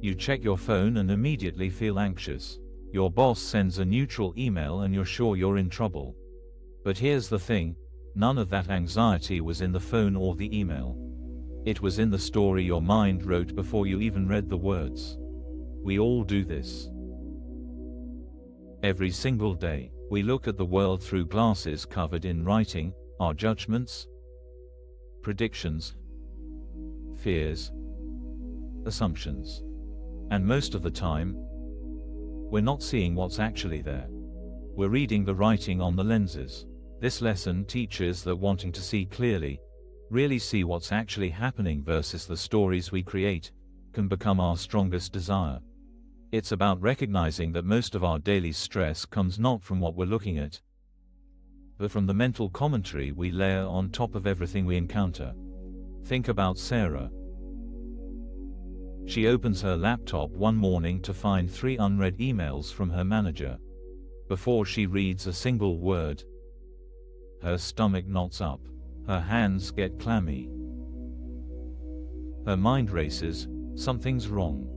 You check your phone and immediately feel anxious. Your boss sends a neutral email and you're sure you're in trouble. But here's the thing, none of that anxiety was in the phone or the email. It was in the story your mind wrote before you even read the words. We all do this. Every single day, we look at the world through glasses covered in writing, our judgments, predictions, fears, assumptions. And most of the time, we're not seeing what's actually there. We're reading the writing on the lenses. This lesson teaches that wanting to see clearly, really see what's actually happening versus the stories we create, can become our strongest desire. It's about recognizing that most of our daily stress comes not from what we're looking at, but from the mental commentary we layer on top of everything we encounter. Think about Sarah. She opens her laptop one morning to find 3 unread emails from her manager. Before she reads a single word, her stomach knots up. Her hands get clammy. Her mind races, something's wrong.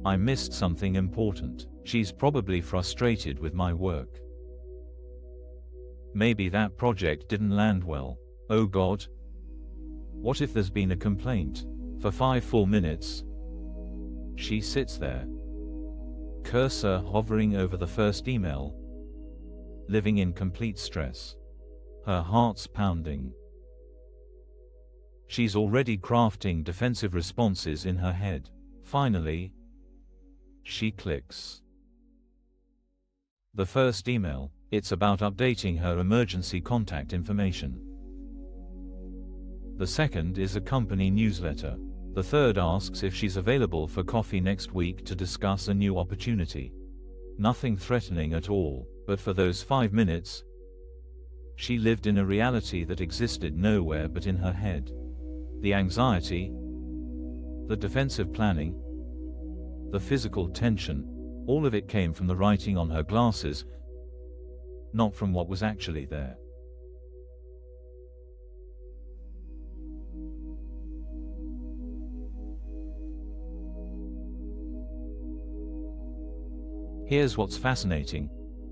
I missed something important. She's probably frustrated with my work. Maybe that project didn't land well. Oh God. What if there's been a complaint? For 5 full minutes, she sits there, cursor hovering over the first email, living in complete stress. Her heart's pounding. She's already crafting defensive responses in her head. Finally, she clicks. The first email, it's about updating her emergency contact information. The second is a company newsletter. The third asks if she's available for coffee next week to discuss a new opportunity. Nothing threatening at all, but for those 5 minutes, she lived in a reality that existed nowhere but in her head. The anxiety, the defensive planning, the physical tension, all of it came from the writing on her glasses, not from what was actually there. Here's what's fascinating.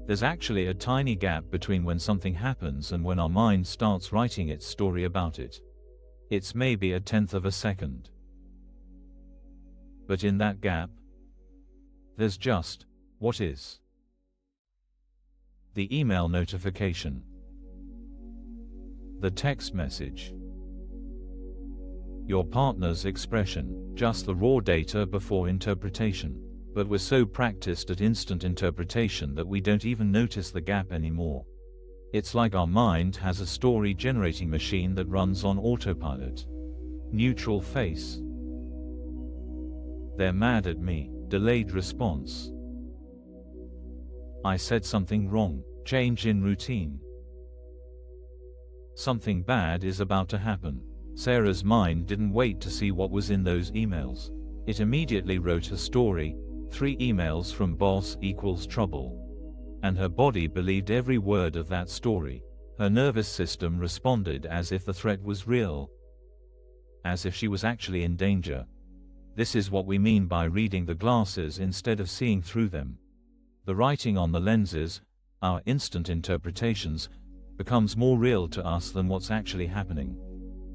There's actually a tiny gap between when something happens and when our mind starts writing its story about it. It's maybe 1/10 of a second. But in that gap, there's just what is. The email notification. The text message. Your partner's expression, just the raw data before interpretation. But we're so practiced at instant interpretation that we don't even notice the gap anymore. It's like our mind has a story-generating machine that runs on autopilot. Neutral face. They're mad at me. Delayed response. I said something wrong. Change in routine. Something bad is about to happen. Sarah's mind didn't wait to see what was in those emails. It immediately wrote a story. 3 emails from boss equals trouble. And her body believed every word of that story. Her nervous system responded as if the threat was real. As if she was actually in danger. This is what we mean by reading the glasses instead of seeing through them. The writing on the lenses, our instant interpretations, becomes more real to us than what's actually happening.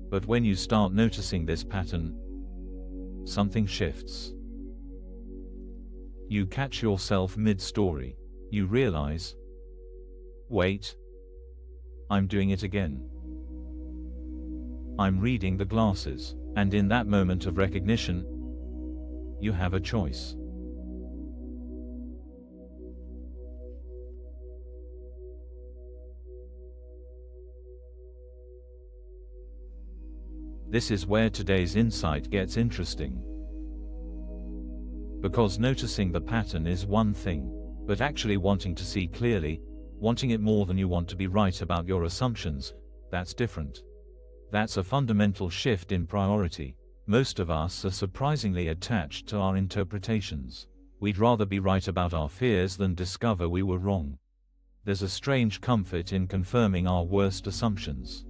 But when you start noticing this pattern, something shifts. You catch yourself mid-story. You realize, wait, I'm doing it again. I'm reading the glasses. And in that moment of recognition, you have a choice. This is where today's insight gets interesting. Because noticing the pattern is one thing, but actually wanting to see clearly, wanting it more than you want to be right about your assumptions, that's different. That's a fundamental shift in priority. Most of us are surprisingly attached to our interpretations. We'd rather be right about our fears than discover we were wrong. There's a strange comfort in confirming our worst assumptions.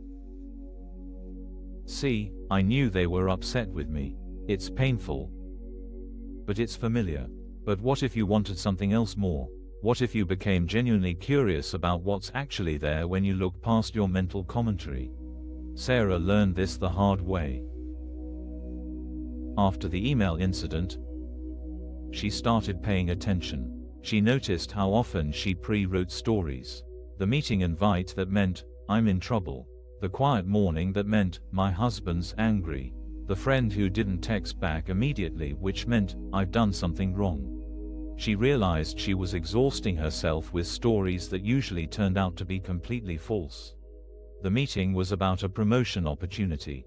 See, I knew they were upset with me. It's painful, but it's familiar. But what if you wanted something else more? What if you became genuinely curious about what's actually there when you look past your mental commentary? Sarah learned this the hard way. After the email incident, she started paying attention. She noticed how often she pre-wrote stories. The meeting invite that meant, "I'm in trouble." The quiet morning that meant, "My husband's angry." The friend who didn't text back immediately, which meant, "I've done something wrong." She realized she was exhausting herself with stories that usually turned out to be completely false. The meeting was about a promotion opportunity.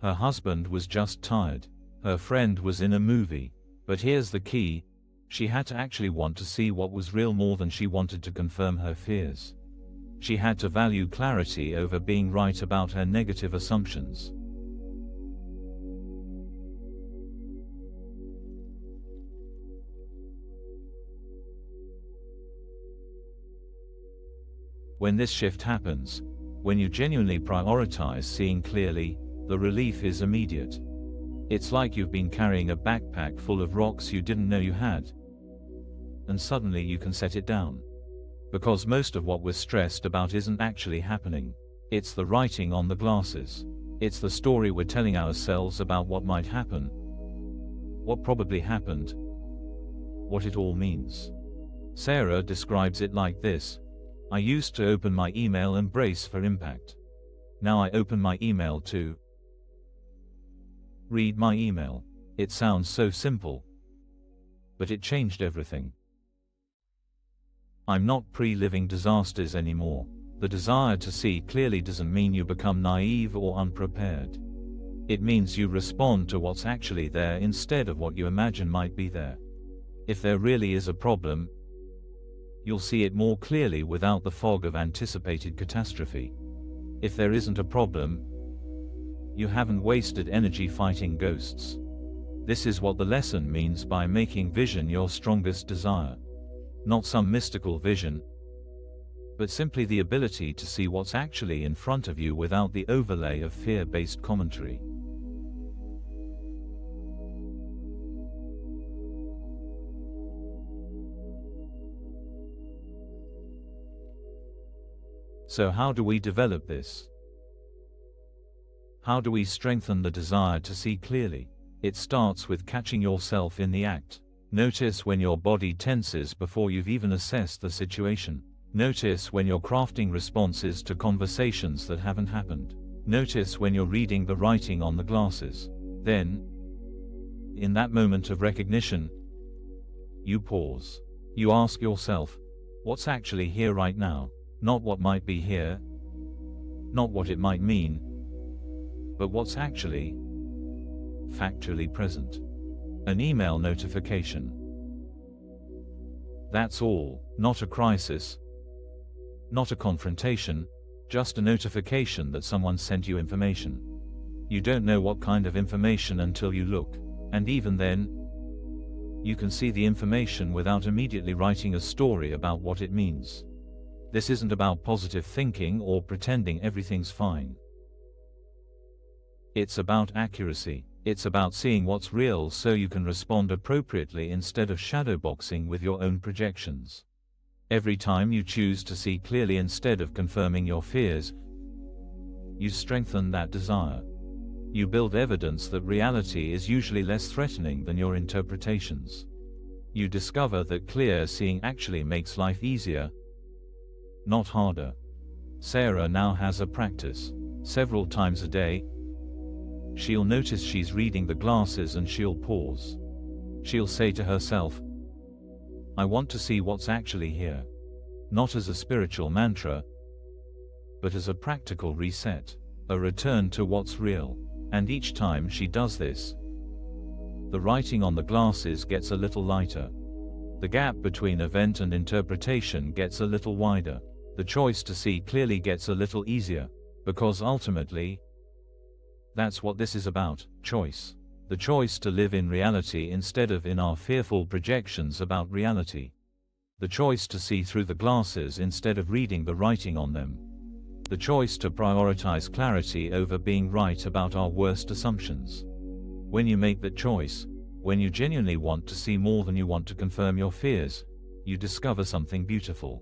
Her husband was just tired. Her friend was in a movie. But here's the key: she had to actually want to see what was real more than she wanted to confirm her fears. She had to value clarity over being right about her negative assumptions. When this shift happens, when you genuinely prioritize seeing clearly, the relief is immediate. It's like you've been carrying a backpack full of rocks you didn't know you had, and suddenly you can set it down. Because most of what we're stressed about isn't actually happening. It's the writing on the glasses. It's the story we're telling ourselves about what might happen, what probably happened, what it all means. Sarah describes it like this: "I used to open my email and brace for impact. Now I open my email to read my email." It sounds so simple, but it changed everything. I'm not pre-living disasters anymore. The desire to see clearly doesn't mean you become naive or unprepared. It means you respond to what's actually there instead of what you imagine might be there. If there really is a problem, you'll see it more clearly without the fog of anticipated catastrophe. If there isn't a problem, you haven't wasted energy fighting ghosts. This is what the lesson means by making vision your strongest desire. Not some mystical vision, but simply the ability to see what's actually in front of you without the overlay of fear-based commentary. So how do we develop this? How do we strengthen the desire to see clearly? It starts with catching yourself in the act. Notice when your body tenses before you've even assessed the situation. Notice when you're crafting responses to conversations that haven't happened. Notice when you're reading the writing on the glasses. Then, in that moment of recognition, you pause. You ask yourself, what's actually here right now? Not what might be here, not what it might mean, but what's actually, factually present. An email notification. That's all. Not a crisis, not a confrontation, just a notification that someone sent you information. You don't know what kind of information until you look, and even then, you can see the information without immediately writing a story about what it means. This isn't about positive thinking or pretending everything's fine. It's about accuracy. It's about seeing what's real so you can respond appropriately instead of shadowboxing with your own projections. Every time you choose to see clearly instead of confirming your fears, you strengthen that desire. You build evidence that reality is usually less threatening than your interpretations. You discover that clear seeing actually makes life easier, not harder. Sarah now has a practice. Several times a day, she'll notice she's reading the glasses and she'll pause. She'll say to herself, I want to see what's actually here. Not as a spiritual mantra, but as a practical reset, a return to what's real. And each time she does this, the writing on the glasses gets a little lighter. The gap between event and interpretation gets a little wider. The choice to see clearly gets a little easier, because ultimately, that's what this is about, choice. The choice to live in reality instead of in our fearful projections about reality. The choice to see through the glasses instead of reading the writing on them. The choice to prioritize clarity over being right about our worst assumptions. When you make that choice, When you genuinely want to see more than you want to confirm your fears, you discover something beautiful.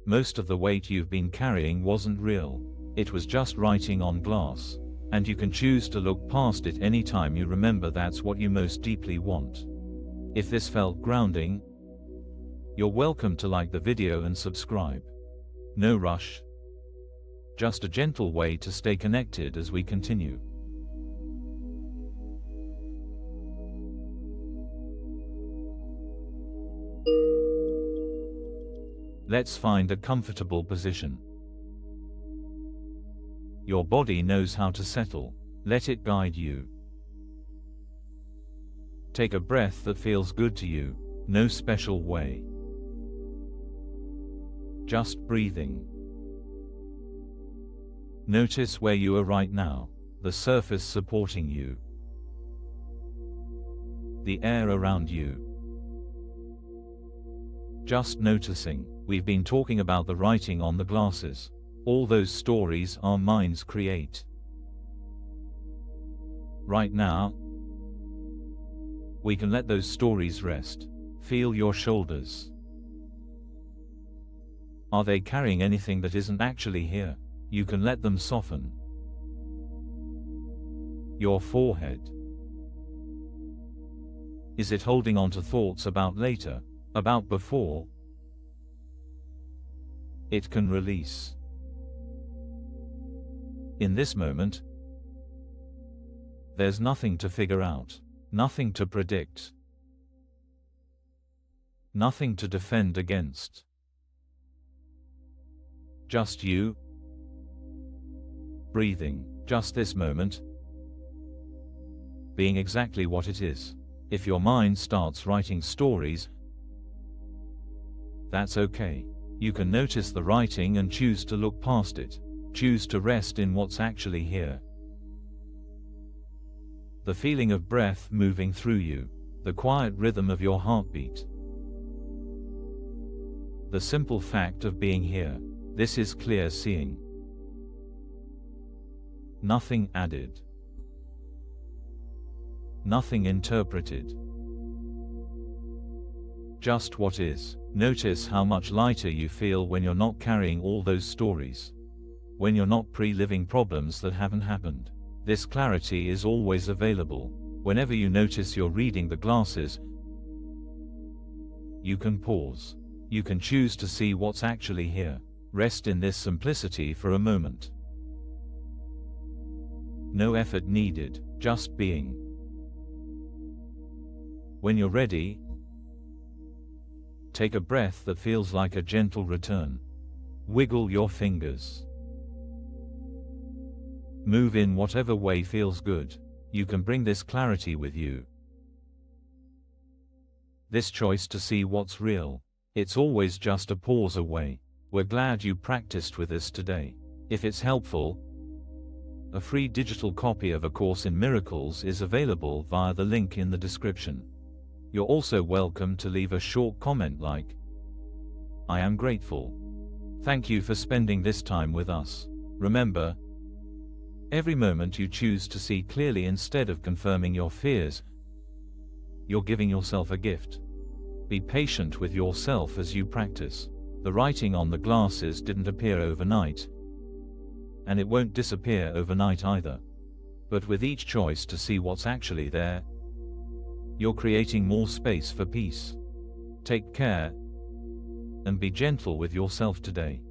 Most of the weight you've been carrying wasn't real. It was just writing on glass. And you can choose to look past it anytime you remember that's what you most deeply want. If this felt grounding, you're welcome to like the video and subscribe. No rush. Just a gentle way to stay connected as we continue. Let's find a comfortable position. Your body knows how to settle. Let it guide you. Take a breath that feels good to you, no special way. Just breathing. Notice where you are right now, the surface supporting you, the air around you. Just noticing. We've been talking about the writing on the glasses. All those stories our minds create. Right now, we can let those stories rest. Feel your shoulders. Are they carrying anything that isn't actually here? You can let them soften. Your forehead. Is it holding on to thoughts about later, about before? It can release. In this moment, there's nothing to figure out, nothing to predict, nothing to defend against. Just you, breathing, just this moment, being exactly what it is. If your mind starts writing stories, that's okay. You can notice the writing and choose to look past it. Choose to rest in what's actually here. The feeling of breath moving through you, the quiet rhythm of your heartbeat. The simple fact of being here. This is clear seeing. Nothing added. Nothing interpreted. Just what is. Notice how much lighter you feel when you're not carrying all those stories. When you're not pre-living problems that haven't happened. This clarity is always available. Whenever you notice you're reading the glasses, you can pause. You can choose to see what's actually here. Rest in this simplicity for a moment. No effort needed, just being. When you're ready, take a breath that feels like a gentle return. Wiggle your fingers. Move in whatever way feels good. You can bring this clarity with you. This choice to see what's real. It's always just a pause away. We're glad you practiced with us today. If it's helpful, a free digital copy of A Course in Miracles is available via the link in the description. You're also welcome to leave a short comment like, "I am grateful. Thank you for spending this time with us." Remember, every moment you choose to see clearly instead of confirming your fears, you're giving yourself a gift. Be patient with yourself as you practice. The writing on the glasses didn't appear overnight, and it won't disappear overnight either. But with each choice to see what's actually there, you're creating more space for peace. Take care, and be gentle with yourself today.